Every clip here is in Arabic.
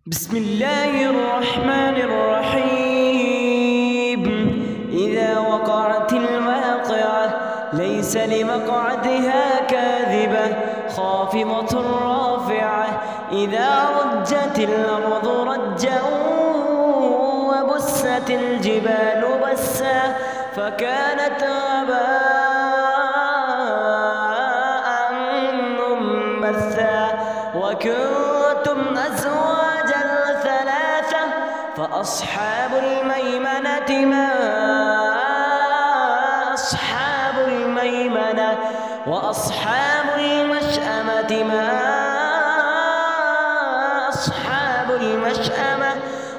بسم الله الرحمن الرحيم. إذا وقعت الواقعة ليس لوقعتها كاذبة خافضة رافعة. إذا رجت الأرض رجا وبست الجبال بسا فكانت هباء منبثا. وكنتم أزواجا ثلاثة فأصحاب الميمنة ما أصحاب الميمنة وأصحاب المشأمة ما أصحاب المشأمة.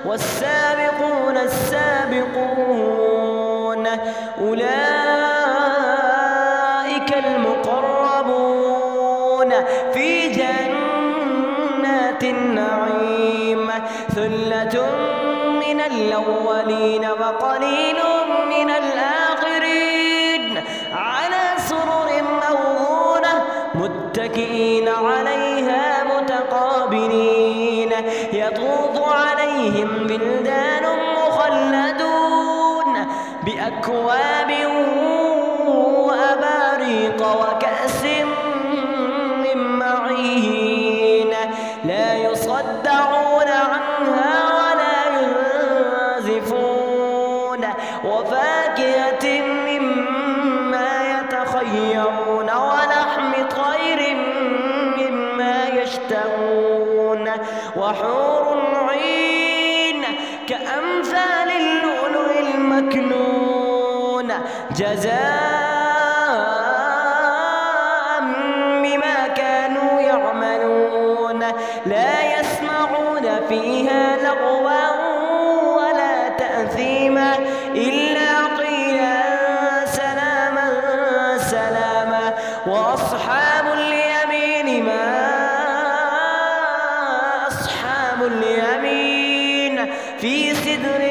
والسابقون السابقون أولئك المقربون في جنات النعيم. ثلة من الأولين وقليل من الآخرين على سرر موضونة متكئين عليها متقابلين. يطوف عليهم بلدان مخلدون بأكواب وأباريق وكأس من معين لا يصدعون عنها ولا ينزفون. وفاكهة مما يتخيرون ولحم طير مما يشتهون. وحور عين كأمثال اللؤلؤ المكنون جزاء بما كانوا يعملون. لا يسمعون فيها لغوا ولا تأثيما إلا قيلا سلاما سلاما. وأصحاب اليمين ما أصحاب اليمين في سدر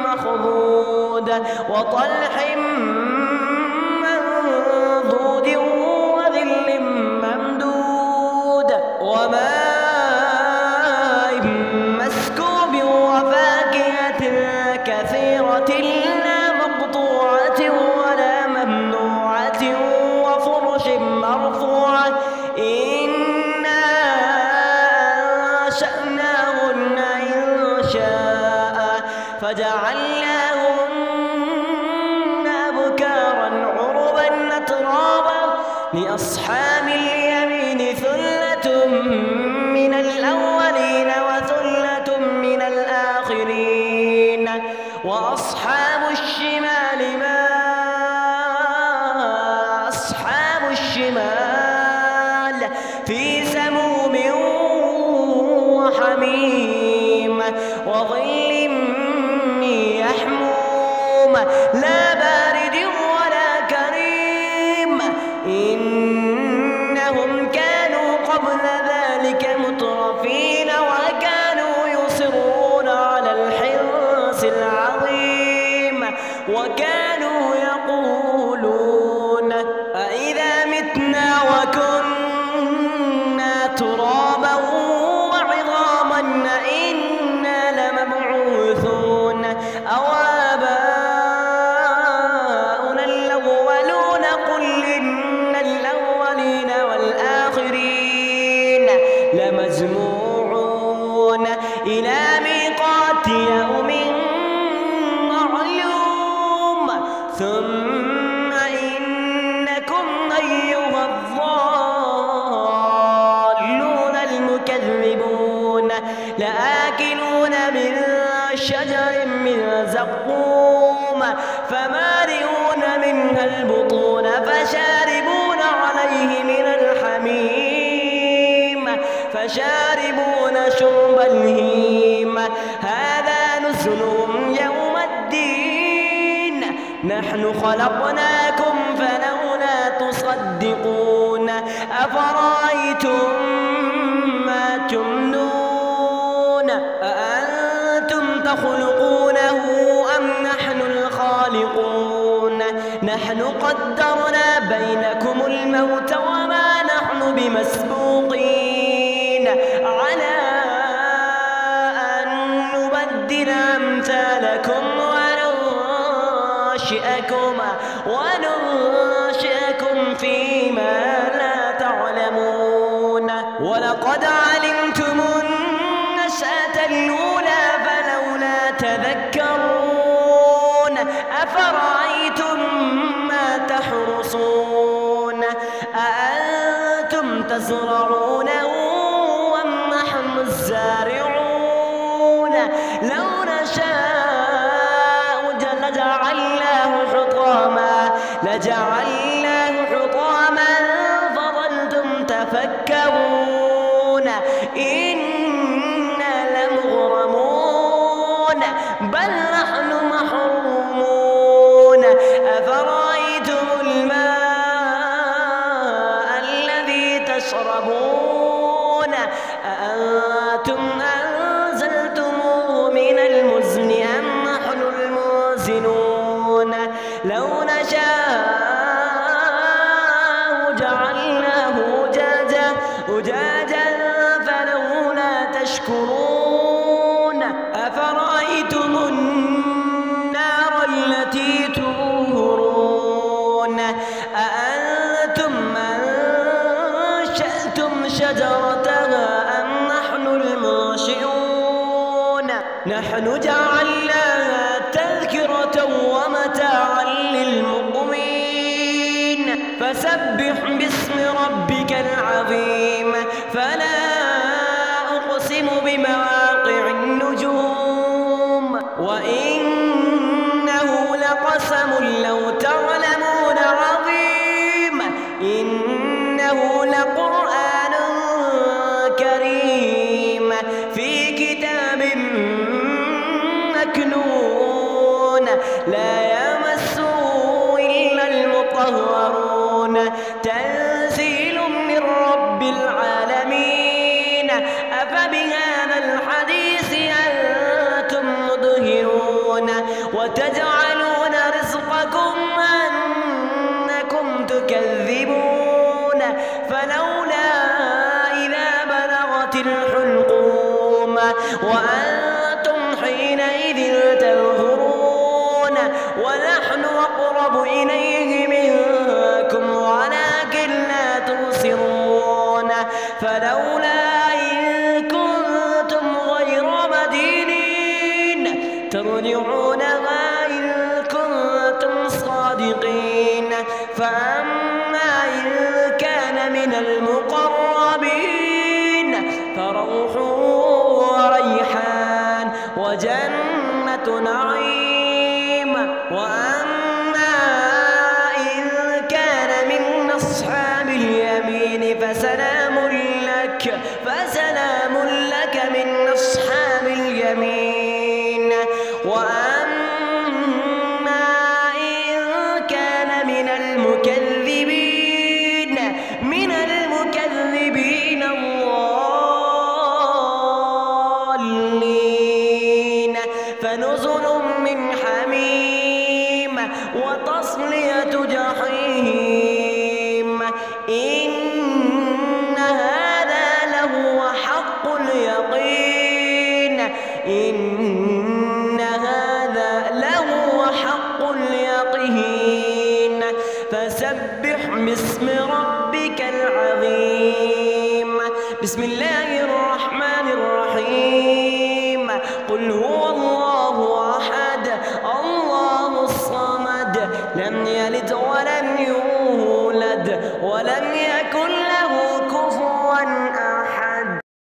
مخضود وطلح منضود وظل ممدود وماء مسكوب وفاكهة كثيرة لا مقطوعة ولا ممنوعة وفرش مرفوعة. إنا أنشأناهن إنشاء فجعلناهن أبكارا عربا أترابا. لأصحاب اليمين ثلة من الأولين وثلة من الآخرين. وأصحاب الشمال ما أصحاب الشمال في سموم وحميم وظل يحموم لا بارد ولا كريم. إنهم كانوا قبل ذلك مترفين وكانوا يصرون على الحرص العظيم وكانوا يقولون أإذا متنا وكنا ترابا وعظاما أإنا لمبعوثون أو آباؤنا الأولون. قل إن الأولين والآخرين لمجموعون إلى ميقات يوم معلوم. ثم إنكم أيها الضالون المكذبون لآكلون من شجر من زقوم فمالئون منها البطون فشاربون عليه من الحميم فشاربون شرب الهيم. هذا نزلهم يوم الدين نحن خلقناكم فلولا تصدقون. أفرأيتم ما تمنون أأنتم تخلقونه أم نحن الخالقون. نحن قدرنا بينكم الموت وما نحن بمسبوقين على أصلافكم وننشئكم فيما لا تعلمون. ولقد علمتم النشأة الأولى فلولا تذكرون. أفرأيتم ما تحرثون أأنتم تزرعونه أم نحن الزارعون؟ لو نشاء لجعلناه حطاما فظلتم تفكرون إنا لمغرمون بل نحن محرومون. أفرأيتم الماء الذي تشربون أأنتم أنزلتموه من المزن أم نحن المنزلون؟ لو نشاء جعلناه أجاجا فلولا تشكرون. أفرأيتم النار التي تورون أأنتم أنشأتم شجرتها أم نحن المنشئون؟ نحن جعلناها تذكرة ومتاعا للمقوين. فسبح باسم ربك العظيم. فلا أقسم بمواقع النجوم وإنه لقسم لو تعلمون عظيم. إنه لقرآن كريم في كتاب مكنون لا يمسه إلا المطهرون. تنزيل من رب العالمين. أفبهذا الحديث أنتم مدهنون وتجعلون رزقكم أنكم تكذبون. فلولا إذا بلغت الحلقوم وأنتم حينئذ تنظرون ونحن أقرب إليه منكم ولكن لا تبصرون. فلولا إن كنتم غير مدينين ترجعونها إن كنتم صادقين. فأما إن كان من المقربين فروح وريحان وجنة نعيم. وأما إن كان من أصحاب اليمين فسلام لك من أصحاب اليمين. وأما إن كان من المكذبين الضالين فنزل من حميم وتصلية جحيم. إن هذا لهو حق اليقين. إن هذا لهو حق اليقين. فسبح باسم ربك العظيم. بسم الله الرحمن الرحيم. قل هو الله أحد الله الصمد لم يلد ولم يولد ولم يكن له كفوا أحد.